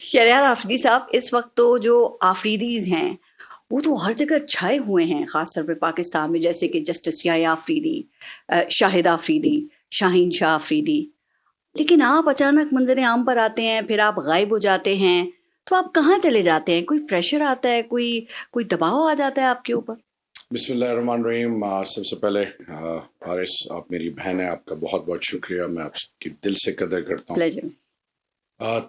شہریار آفریدی صاحب، اس وقت تو جو آفریدیز ہیں وہ تو ہر جگہ چھائے ہوئے ہیں، خاص طور پہ پاکستان میں، جیسے کہ جسٹس یحییٰ آفریدی، شاہد آفریدی، شاہین شاہ آفریدی. لیکن آپ اچانک منظر عام پر آتے ہیں، پھر آپ غائب ہو جاتے ہیں، تو آپ کہاں چلے جاتے ہیں؟ کوئی پریشر آتا ہے، کوئی دباؤ آ جاتا ہے آپ کے اوپر؟ بسم اللہ الرحمن الرحیم. سب سے پہلے حارث، آپ میری بہن ہیں، آپ کا بہت بہت شکریہ، میں آپ کی دل سے قدر کرتا ہوں.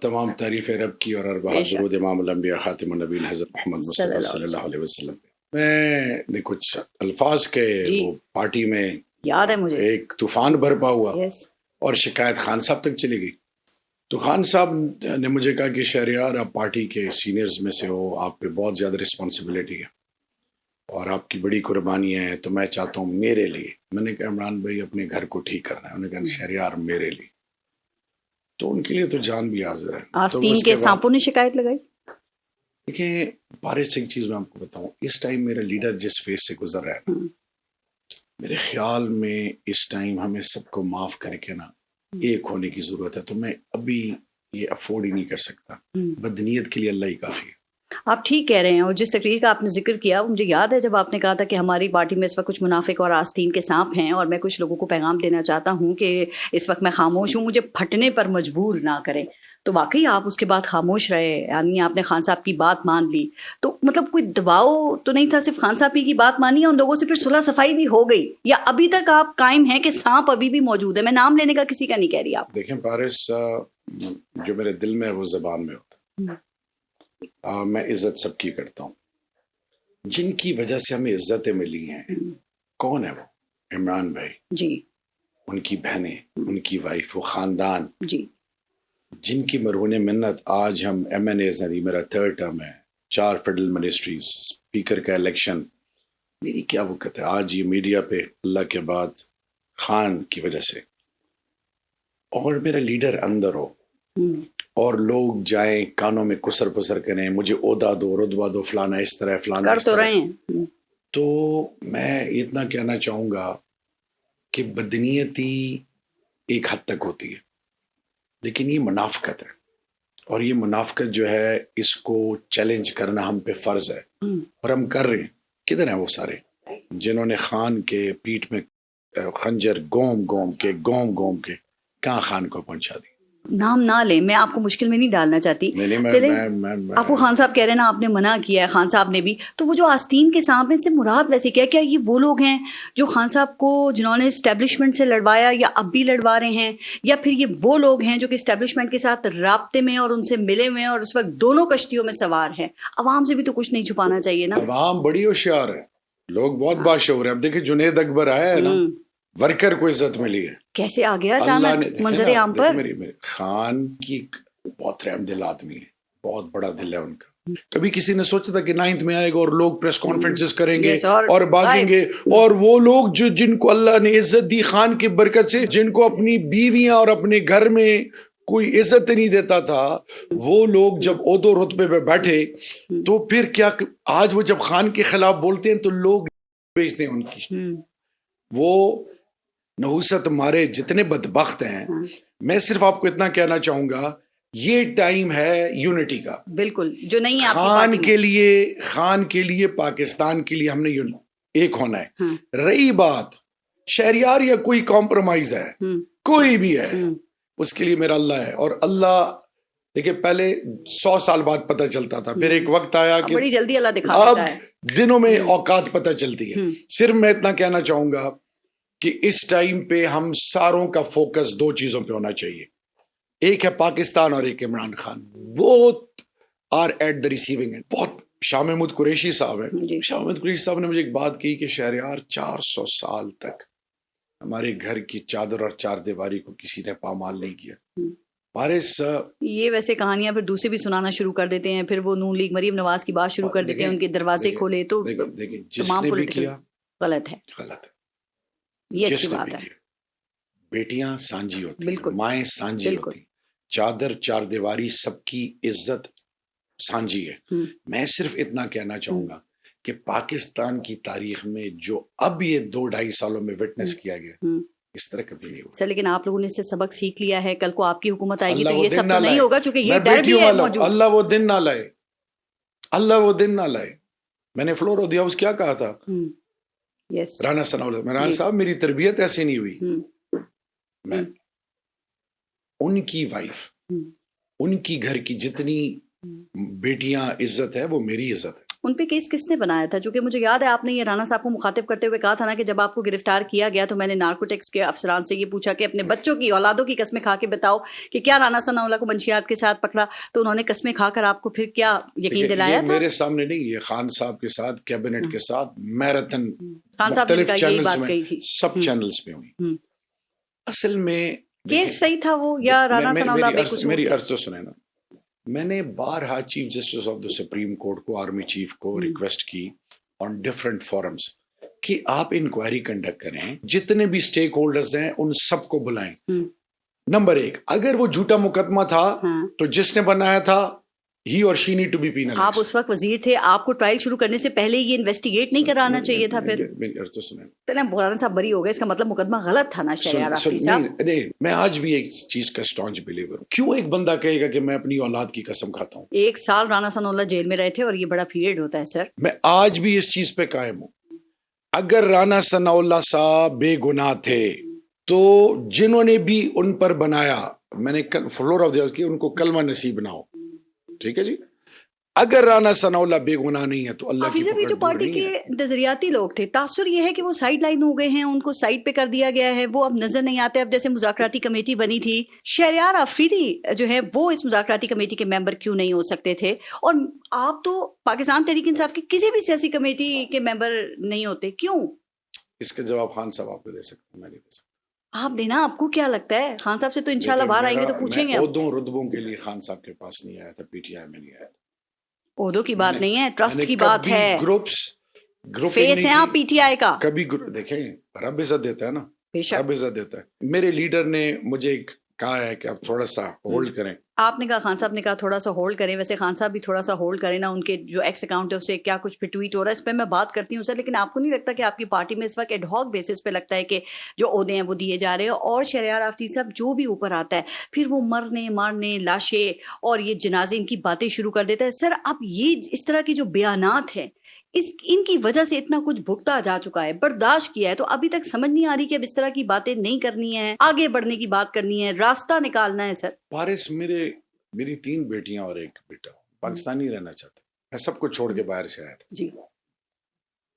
تمام تعریف رب کی اور اربعہ درود امام الانبیاء خاتم النبیین حضرت محمد مصطفیٰ صلی اللہ علیہ وسلم. میں نے کچھ الفاظ کے وہ پارٹی میں یاد ہے مجھے ایک طوفان برپا ہوا اور شکایت خان صاحب تک چلی گئی. تو خان صاحب نے مجھے کہا کہ شہریار، آپ پارٹی کے سینئرز میں سے ہو، آپ پہ بہت زیادہ رسپانسبلٹی ہے اور آپ کی بڑی قربانی ہے، تو میں چاہتا ہوں میرے لیے. میں نے کہا عمران بھائی اپنے گھر کو ٹھیک کرنا ہے. انہوں نے کہا شہریار میرے لیے، تو ان کے لیے تو جان بھی حاضر ہے. آستین کے سانپوں نے شکایت لگائی. دیکھیں بارش سے ایک چیز میں آپ کو بتاؤں، اس ٹائم میرا لیڈر جس فیز سے گزر رہا ہے، میرے خیال میں اس ٹائم ہمیں سب کو معاف کر کے نا ایک ہونے کی ضرورت ہے. تو میں ابھی یہ افورڈ ہی نہیں کر سکتا. بدنیت کے لیے اللہ ہی کافی ہے. آپ ٹھیک کہہ رہے ہیں، اور جس تقریر کا آپ نے ذکر کیا، مجھے یاد ہے جب آپ نے کہا تھا کہ ہماری پارٹی میں اس وقت کچھ منافق اور آستین کے سانپ ہیں، اور میں کچھ لوگوں کو پیغام دینا چاہتا ہوں کہ اس وقت میں خاموش ہوں، مجھے پھٹنے پر مجبور نہ کریں. تو واقعی آپ اس کے بعد خاموش رہے، یعنی آپ نے خان صاحب کی بات مان لی. تو مطلب کوئی دباؤ تو نہیں تھا، صرف خان صاحب کی بات مانی ہے، ان لوگوں سے پھر صلح صفائی بھی ہو گئی، یا ابھی تک آپ قائم ہیں کہ سانپ ابھی بھی موجود ہے؟ میں نام لینے کا کسی کا نہیں کہہ رہی. آپ دیکھیں پارس، جو میرے دل میں ہے وہ زبان میں ہوتا ہے. میں عزت سب کی کرتا ہوں. جن کی وجہ سے ہمیں عزتیں ملی ہیں، کون ہے وہ؟ عمران بھائی جی، ان کی بہنیں، ان کی وائف، وہ خاندان جی، جن کی مرہون منت آج ہم ایم این ایز ہیں. میرا 3rd ٹرم ہے، 4 فیڈرل منسٹریز، اسپیکر کا الیکشن. میری کیا وقت ہے آج یہ میڈیا پہ اللہ کے بعد خان کی وجہ سے، اور میرا لیڈر اندر ہو اور لوگ جائیں کانوں میں کسر پسر کریں، مجھے عہدہ دو، رتبہ دو، فلانا اس طرح، فلانا اس طرح. تو میں اتنا کہنا چاہوں گا کہ بدنیتی ایک حد تک ہوتی ہے، لیکن یہ منافقت ہے، اور یہ منافقت جو ہے اس کو چیلنج کرنا ہم پہ فرض ہے، اور ہم کر رہے ہیں. کدھر ہیں وہ سارے جنہوں نے خان کے پیٹ میں خنجر گوم گوم کے کہاں خان کو پہنچا دی؟ نام نہ لیں، میں آپ کو مشکل میں نہیں ڈالنا چاہتی. چلیں، آپ کو خان صاحب کہہ رہے ہیں نا، آپ نے منع کیا ہے، خان صاحب نے بھی. تو وہ جو آستین کے سانپ سے مراد ویسے کیا یہ وہ لوگ ہیں جو خان صاحب کو، جنہوں نے اسٹیبلشمنٹ سے لڑوایا یا اب بھی لڑوا رہے ہیں، یا پھر یہ وہ لوگ ہیں جو کہ اسٹیبلشمنٹ کے ساتھ رابطے میں اور ان سے ملے ہوئے ہیں اور اس وقت دونوں کشتیوں میں سوار ہیں؟ عوام سے بھی تو کچھ نہیں چھپانا چاہیے نا. عوام بڑی ہوشیار ہے، لوگ بہت باشعور ہیں. اب دیکھیں جنید اکبر آیا ہے نا، ورکر کو عزت ملی ہے. کیسے آ گیا اچانک منظر عام پر؟ میری خان کی بہت رحم دل آدمی ہے، بہت بڑا دل ہے ان کا. کبھی کسی نے سوچا تھا کہ 9th میں آئے گا اور لوگ پریس کانفرنسز کریں گے اور بھاگیں گے، اور وہ لوگ جن کو اللہ نے عزت دی خان کی برکت سے، جن کو اپنی بیویاں اور اپنے گھر میں کوئی عزت نہیں دیتا تھا، وہ لوگ جب عہدے و رتبے پہ بیٹھے تو پھر کیا؟ آج وہ جب خان کے خلاف بولتے ہیں تو لوگ بیچتے ہیں ان کی. وہ نحوست مارے جتنے بدبخت ہیں. میں صرف آپ کو اتنا کہنا چاہوں گا، یہ ٹائم ہے یونٹی کا. بالکل، جو نہیں خان کے لیے پاکستان کے لیے ہم نے ایک ہونا ہے. رہی بات شہریار یا کوئی کمپرومائز ہے، کوئی بھی ہے، اس کے لیے میرا اللہ ہے. اور اللہ دیکھیں، پہلے 100 سال بعد پتہ چلتا تھا، پھر ایک وقت آیا کہ بڑی جلدی اللہ دکھاتا ہے، اب دنوں میں اوقات پتہ چلتی ہے. صرف میں اتنا کہنا چاہوں گا کہ اس ٹائم پہ ہم ساروں کا فوکس 2 چیزوں پہ ہونا چاہیے. ایک ہے پاکستان اور ایک Imran Khan. Both are at the receiving end. بہت شاہ محمود قریشی صاحب ہیں، شاہ محمود قریشی صاحب نے مجھے ایک بات کہی کہ شہریار 400 سال تک ہمارے گھر کی چادر اور 4 دیواری کو کسی نے پامال نہیں کیا. پارس، یہ ویسے کہانیاں پھر دوسرے بھی سنانا شروع کر دیتے ہیں، پھر وہ نون لیگ مریم نواز کی بات شروع کر دیتے ہیں، ان کے دروازے کھولے. تو دیکھیں جس نے بھی کیا غلط ہے، یہ اچھی بات ہے. بیٹیاں سانجی ہوتی ہیں، مائیں سانجی ہوتی ہیں، چادر 4 دیواری سب کی عزت سانجی ہے. میں صرف اتنا کہنا چاہوں گا کہ پاکستان کی تاریخ میں جو اب یہ 2-2.5 سالوں میں وٹنس کیا گیا، اس طرح کبھی نہیں ہوا سر لیکن آپ لوگوں نے اس سے سبق سیکھ لیا ہے, کل کو آپ کی حکومت آئے گی اللہ تو وہ یہ دن سب نہ تو نہیں لائے. ہوگا, چونکہ یہ میں ڈر بھی بیٹیوں ہے والا ہوں. موجود. اللہ وہ دن نہ لائے, اللہ وہ دن نہ لائے. میں نے فلور آف دی ہاؤس کیا کہا تھا, یس رانا ثناءاللہ, میں رانا صاحب میری تربیت ایسی نہیں ہوئی, میں ان کی وائف, ان کی گھر کی جتنی بیٹیاں عزت ہے وہ میری عزت ہے. ان پہ کیس کس نے بنایا تھا؟ چونکہ مجھے یاد ہے آپ نے یہ رانا صاحب کو مخاطب کرتے ہوئے کہا تھا نا کہ جب آپ کو گرفتار کیا گیا تو میں نے نارکوٹکس کے افسران سے یہ پوچھا کہ اپنے بچوں کی اولادوں کی قسمیں کھا کے بتاؤ کہ کیا رانا ثناءاللہ کو منشیات کے ساتھ پکڑا, تو انہوں نے قسمیں کھا کر آپ کو پھر کیا یقین دلایا تھا؟ میرے سامنے نہیں, یہ خان صاحب کے ساتھ, کیبنٹ کے ساتھ میراتھن خان صاحب نے مختلف کہا یہی چینلز بات میں, کہی تھی, سب چینلز میں ہوئی. اصل میں کیس صحیح تھا وہ یا رانا ثناءاللہ بے قصور میری تھے؟ عرض تو سنیں نا, میں نے بارہا chief justice of the supreme court کو, آرمی چیف کو ریکویسٹ کی آن ڈفرنٹ فورمز کہ آپ انکوائری کنڈکٹ کریں, جتنے بھی سٹیک ہولڈرز ہیں ان سب کو بلائیں. نمبر 1, اگر وہ جھوٹا مقدمہ تھا تو جس نے بنایا تھا ہی اور شی نیڈ ٹو بی پینلائزڈ. آپ اس وقت وزیر تھے, آپ کو ٹرائل شروع کرنے سے پہلے یہ انویسٹیگیٹ نہیں کرانا چاہیے تھا. پھر پہلے مولانا صاحب بری ہو گئے, اس کا مطلب مقدمہ غلط تھا نا شہریار آفریدی صاحب. میں آج بھی ایک چیز کا اسٹانچ بلیور ہوں, کیوں ایک بندہ کہے گا کہ میں اپنی اولاد کی قسم کھاتا ہوں؟ 1 سال رانا ثناءاللہ جیل میں رہے تھے اور یہ بڑا پیریڈ ہوتا ہے سر. میں آج بھی اس چیز پہ قائم ہوں, اگر رانا ثناءاللہ صاحب بے گناہ تھے تو جنہوں نے بھی ان پر بنایا, میں نے فلور آف دی ہاؤس کی, ان کو کلمہ نصیب نہ ہو. ٹھیک ہے جی, اگر رانا ثناءاللہ بے گناہ نہیں ہے تو اللہ کی حافظ جو پارٹی کے نظریاتی لوگ تھے, تاثر یہ ہے کہ وہ سائیڈ لائن ہو گئے ہیں, ان کو سائیڈ پہ کر دیا گیا ہے, وہ اب نظر نہیں آتے. اب جیسے مذاکراتی کمیٹی بنی تھی, شہریار آفریدی جو ہے وہ اس مذاکراتی کمیٹی کے ممبر کیوں نہیں ہو سکتے تھے؟ اور آپ تو پاکستان تحریک انصاف کی کسی بھی سیاسی کمیٹی کے ممبر نہیں ہوتے, کیوں؟ اس کا جواب خان صاحب آپ کو دے سکتے ہیں, میں نہیں دے سکتا. آپ دینا, آپ کو کیا لگتا ہے؟ خان صاحب سے تو انشاءاللہ باہر آئیں گے تو پوچھیں گے. عہدوں رتبوں کے لیے خان صاحب کے پاس نہیں آیا تھا, پی ٹی آئی میں نہیں آیا تھا. عہدوں کی بات نہیں ہے, ٹرسٹ کی بات ہے. گروپ فیس ہیں آپ پی ٹی آئی کا. کبھی دیکھیں, رب عزت دیتا ہے نا, رب عزت دیتا ہے. میرے لیڈر نے مجھے کہا ہے کہ آپ تھوڑا سا ہولڈ کریں. آپ نے کہا, خان صاحب نے کہا تھوڑا سا ہولڈ کریں. ویسے خان صاحب بھی تھوڑا سا ہولڈ کریں نا, ان کے جو ایکس اکاؤنٹ ہے اسے کیا کچھ پہ ٹویٹ ہو رہا ہے, اس پہ میں بات کرتی ہوں سر. لیکن آپ کو نہیں لگتا کہ آپ کی پارٹی میں اس وقت ایڈ ہاک بیسس پہ لگتا ہے کہ جو عہدے ہیں وہ دیے جا رہے ہیں, اور شہریار آفریدی صاحب جو بھی اوپر آتا ہے پھر وہ مرنے مارنے, لاشیں اور یہ جنازے, ان کی باتیں شروع کر دیتا ہے سر. اب یہ اس طرح کی جو بیانات ہیں, ان کی وجہ سے اتنا کچھ بھگتا جا چکا ہے, برداشت کیا ہے, تو ابھی تک سمجھ نہیں آ رہی کہ اب اس طرح کی باتیں نہیں کرنی ہے, آگے بڑھنے کی بات کرنی ہے, راستہ نکالنا ہے سر. پارس, میری 3 بیٹیاں اور 1 بیٹا, پاکستانی رہنا چاہتے, میں سب کو چھوڑ کے باہر سے آیا تھا. جی,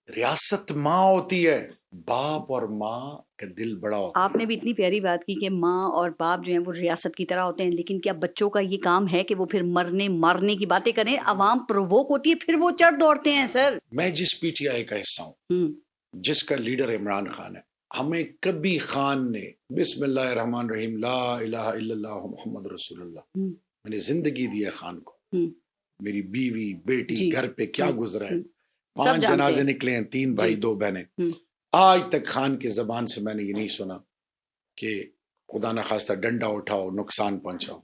ریاست ماں ہوتی ہے, باپ اور ماں کا دل بڑا ہوتا ہے. آپ نے بھی اتنی پیاری بات کی کہ ماں اور باپ جو ہیں وہ ریاست کی طرح ہوتے ہیں, لیکن کیا بچوں کا یہ کام ہے کہ وہ پھر مرنے مارنے کی باتیں کریں؟ عوام پرووک ہوتی ہے, پھر وہ چڑھ دوڑتے ہیں سر. میں جس پی ٹی آئی کا حصہ ہوں, جس کا لیڈر عمران خان ہے, ہمیں کبھی خان نے بسم اللہ الرحمن الرحیم لا الہ الا اللہ محمد رسول اللہ, میں نے زندگی دی ہے خان کو. میری بیوی بیٹی گھر پہ کیا گزرا ہے, 5 جنازے نکلے ہیں, 3 بھائی 2 بہنیں. آج تک خان کی زبان سے میں نے یہ نہیں سنا کہ خدا نخواستہ ڈنڈا اٹھاؤ, نقصان پہنچاؤ.